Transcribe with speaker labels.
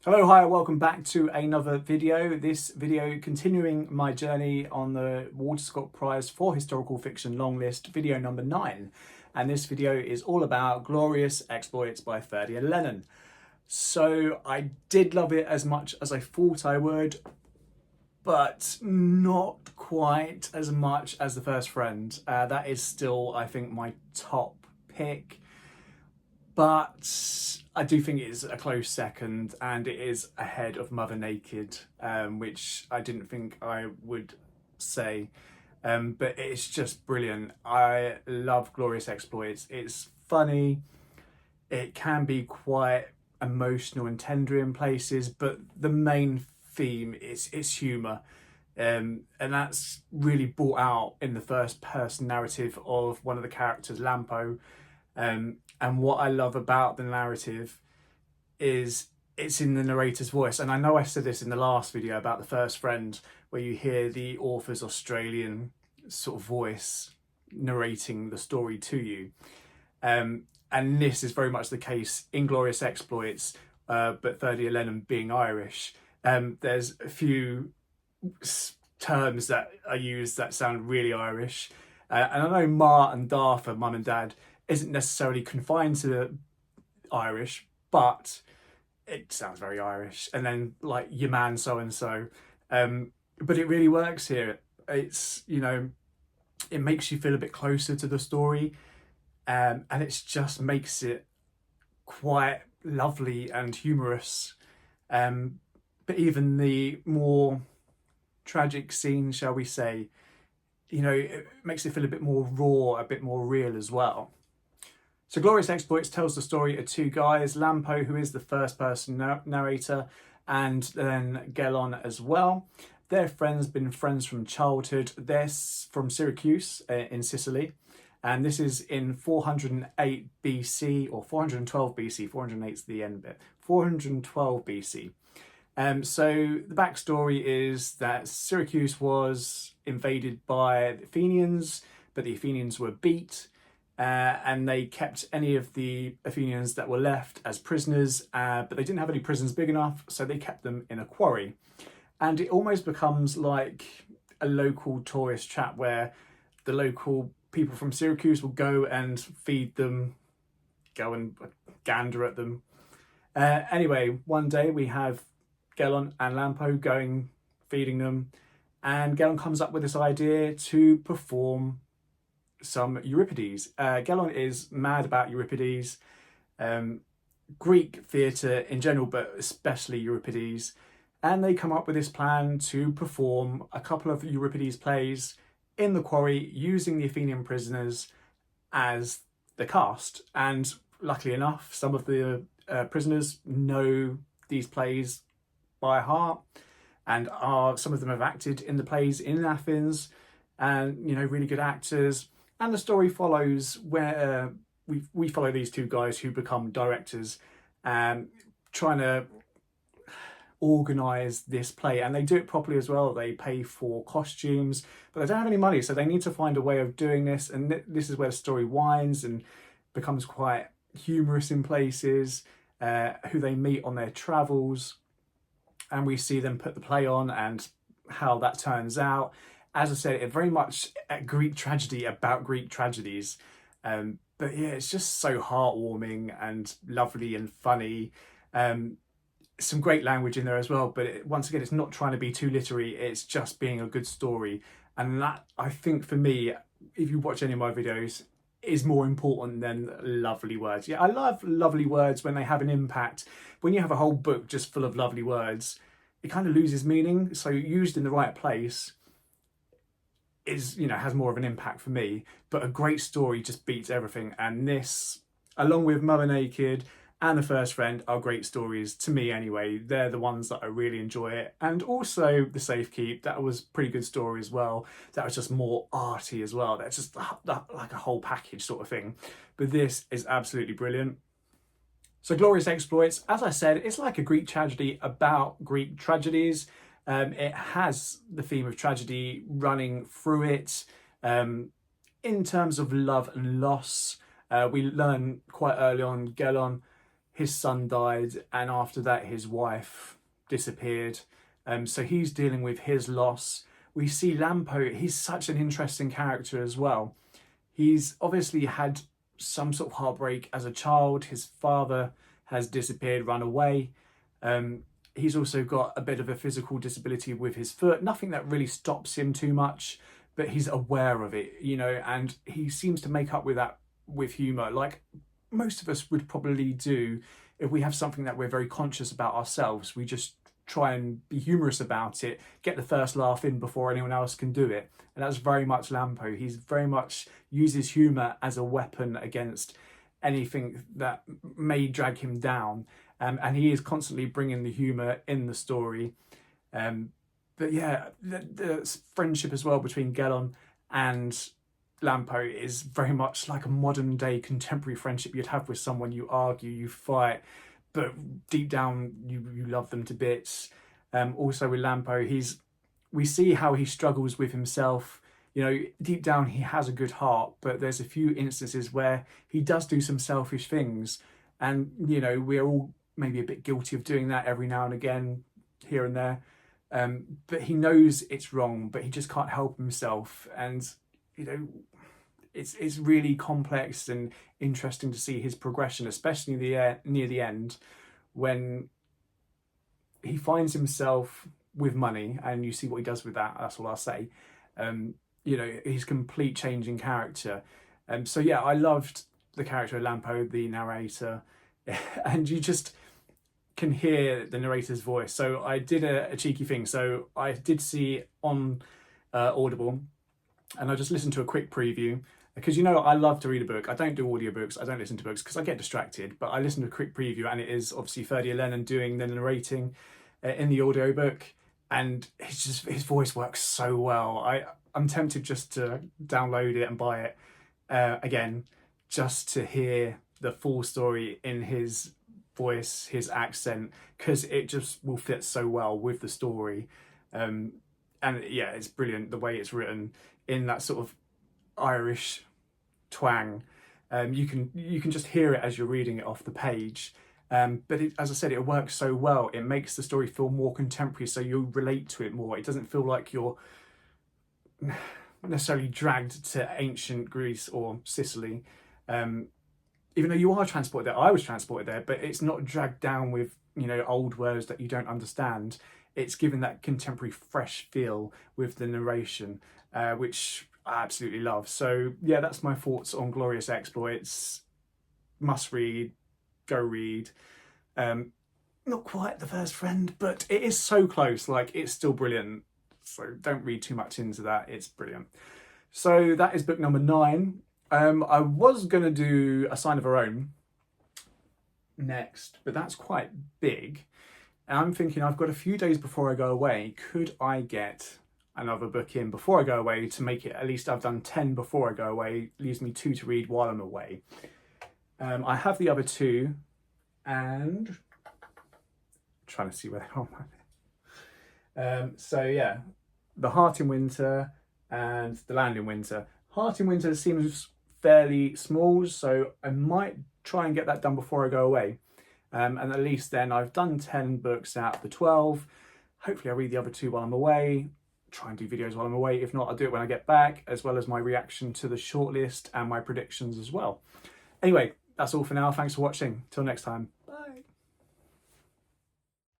Speaker 1: Hello, hi, welcome back to another video. This video continuing my journey on the Walter Scott Prize for Historical Fiction Longlist, video number 9. And this video is all about Glorious Exploits by Ferdia Lennon. So I did love it as much as I thought I would, but not quite as much as The First Friend. That is still, I think, my top pick. But I do think it is a close second, and it is ahead of Mother Naked, which I didn't think I would say. But it's just brilliant. I love Glorious Exploits. It's funny. It can be quite emotional and tender in places, but the main theme is humour. And that's really brought out in the first person narrative of one of the characters, Lampo. And what I love about the narrative is it's in the narrator's voice. And I know I said this in the last video about The First Friend, where you hear the author's Australian sort of voice narrating the story to you. And this is very much the case in Glorious Exploits, but Ferdia Lennon being Irish. There's a few terms that are used that sound really Irish. And I know Ma and Da for mum and dad isn't necessarily confined to the Irish, but it sounds very Irish. And then like your man so-and-so. But it really works here. It's, you know, it makes you feel a bit closer to the story. And it just makes it quite lovely and humorous. But even the more tragic scenes, shall we say, you know, it makes it feel a bit more raw, a bit more real as well. So Glorious Exploits tells the story of two guys, Lampo, who is the first person narrator, and then Gelon as well. They're friends, been friends from childhood. They're from Syracuse in Sicily. And this is in 408 BC, or 412 BC, 408 is the end bit, 412 BC. So the backstory is that Syracuse was invaded by the Athenians, but the Athenians were beat. And they kept any of the Athenians that were left as prisoners, but they didn't have any prisons big enough, so they kept them in a quarry. And it almost becomes like a local tourist trap where the local people from Syracuse will go and feed them, go and gander at them. Anyway, one day we have Gelon and Lampo going, feeding them, and Gelon comes up with this idea to perform some Euripides. Gelon is mad about Euripides, Greek theatre in general, but especially Euripides. And they come up with this plan to perform a couple of Euripides plays in the quarry using the Athenian prisoners as the cast. And luckily enough, some of the prisoners know these plays by heart, and some of them have acted in the plays in Athens, and, you know, really good actors. And the story follows where we follow these two guys who become directors, trying to organise this play. And they do it properly as well. They pay for costumes, but they don't have any money, so they need to find a way of doing this. And this is where the story winds and becomes quite humorous in places, who they meet on their travels. And we see them put the play on and how that turns out. As I said, it very much a Greek tragedy about Greek tragedies. But yeah, it's just so heartwarming and lovely and funny. Some great language in there as well. But once again, it's not trying to be too literary. It's just being a good story. And that, I think for me, if you watch any of my videos, is more important than lovely words. Yeah, I love lovely words when they have an impact. When you have a whole book just full of lovely words, it kind of loses meaning. So used in the right place is, you know, has more of an impact for me. But a great story just beats everything. And this, along with Mother Naked and The First Friend, are great stories to me anyway. They're the ones that I really enjoy it. And also The Safekeep, that was a pretty good story as well. That was just more arty as well. That's just like a whole package sort of thing. But this is absolutely brilliant. So Glorious Exploits, as I said, it's like a Greek tragedy about Greek tragedies. It has the theme of tragedy running through it. In terms of love and loss, we learn quite early on Gelon, his son died, and after that his wife disappeared. So he's dealing with his loss. We see Lampo, he's such an interesting character as well. He's obviously had some sort of heartbreak as a child. His father has disappeared, run away. He's also got a bit of a physical disability with his foot. Nothing that really stops him too much, but he's aware of it, you know, and he seems to make up with that with humour, like most of us would probably do if we have something that we're very conscious about ourselves. We just try and be humorous about it, get the first laugh in before anyone else can do it. And that's very much Lampo. He's very much uses humour as a weapon against anything that may drag him down. And he is constantly bringing the humour in the story. But yeah, the friendship as well between Gelon and Lampo is very much like a modern day contemporary friendship you'd have with someone. You argue, you fight, but deep down you love them to bits. Also with Lampo, we see how he struggles with himself. You know, deep down he has a good heart, but there's a few instances where he does do some selfish things, and you know, we're all maybe a bit guilty of doing that every now and again, here and there. But he knows it's wrong, but he just can't help himself. And you know, it's really complex and interesting to see his progression, especially near the end, when he finds himself with money, and you see what he does with that. That's all I'll say. You know, his complete change in character. So yeah, I loved the character of Lampo, the narrator, and you just can hear the narrator's voice. So I did a cheeky thing. So I did see on Audible, and I just listened to a quick preview, because you know I love to read a book. I don't do audiobooks, I don't listen to books because I get distracted, but I listened to a quick preview, and it is obviously Ferdia Lennon doing the narrating in the audiobook, and his voice works so well. I'm tempted just to download it and buy it again, just to hear the full story in his voice, his accent, because it just will fit so well with the story. And yeah, it's brilliant the way it's written in that sort of Irish twang. You can just hear it as you're reading it off the page. But as I said, it works so well. It makes the story feel more contemporary, so you relate to it more. It doesn't feel like you're necessarily dragged to ancient Greece or Sicily. Even though you are transported there, I was transported there, but it's not dragged down with, you know, old words that you don't understand. It's given that contemporary fresh feel with the narration, which I absolutely love. So yeah, that's my thoughts on Glorious Exploits. Must read, go read. Not quite The First Friend, but it is so close, like it's still brilliant. So don't read too much into that, it's brilliant. So that is book number 9. I was going to do A Sign of Her Own next, but that's quite big. And I'm thinking I've got a few days before I go away. Could I get another book in before I go away to make it, at least I've done 10 before I go away, leaves me 2 to read while I'm away. I have the other 2, and I'm trying to see where they are. So yeah, The Heart in Winter and The Land in Winter. Heart in Winter seems fairly small, so I might try and get that done before I go away. And at least then I've done 10 books out of the 12. Hopefully I'll read the other 2 while I'm away, try and do videos while I'm away. If not, I'll do it when I get back, as well as my reaction to the shortlist and my predictions as well. Anyway, that's all for now. Thanks for watching. Till next time.